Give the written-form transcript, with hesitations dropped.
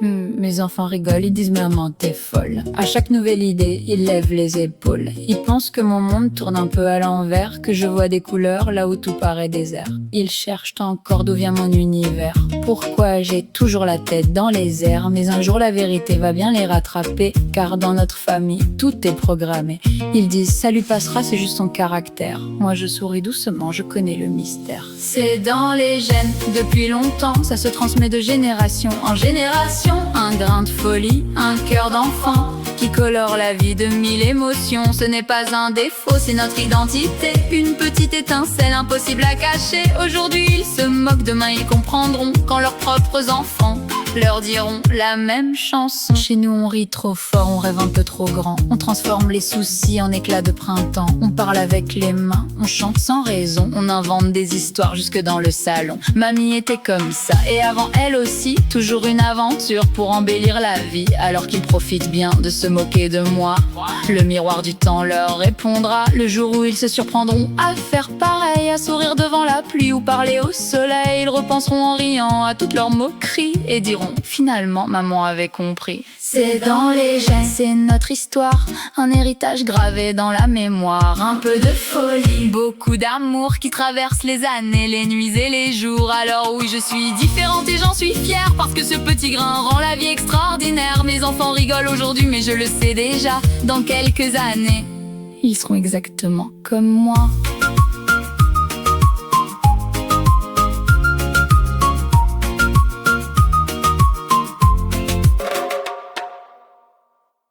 Mes enfants rigolent, ils disent maman t'es folle. À chaque nouvelle idée, ils lèvent les épaules. Ils pensent que mon monde tourne un peu à l'envers, que je vois des couleurs là où tout paraît désert. Ils cherchent encore d'où vient mon univers. Pourquoi j'ai toujours la tête dans les airs. Mais un jour la vérité va bien les rattraper, car dans notre famille, tout est programmé. Ils disent ça lui passera, c'est juste son caractère. Moi je souris doucement, je connais le mystère. C'est dans les gènes, depuis longtemps, ça se transmet de génération en génération. Un grain de folie, un cœur d'enfant qui colore la vie de 1000 émotions. Ce n'est pas un défaut, c'est notre identité. Une petite étincelle impossible à cacher. Aujourd'hui ils se moquent, demain ils comprendront quand leurs propres enfants leur diront la même chanson. Chez nous on rit trop fort, on rêve un peu trop grand. On transforme les soucis en éclats de printemps. On parle avec les mains, on chante sans raison. On invente des histoires jusque dans le salon. Mamie était comme ça, et avant elle aussi, toujours une aventure pour embellir la vie. Alors qu'ils profitent bien de se moquer de moi, le miroir du temps leur répondra. Le jour où ils se surprendront à faire pareil, à sourire devant la pluie ou parler au soleil. Ils repenseront en riant à toutes leurs moqueries et diront finalement maman avait compris. C'est dans les gènes, c'est notre histoire, un héritage gravé dans la mémoire. Un peu de folie, beaucoup d'amour qui traverse les années, les nuits et les jours. Alors oui, je suis différente et j'en suis fière, parce que ce petit grain rend la vie extraordinaire. Mes enfants rigolent aujourd'hui, mais je le sais déjà, dans quelques années, ils seront exactement comme moi.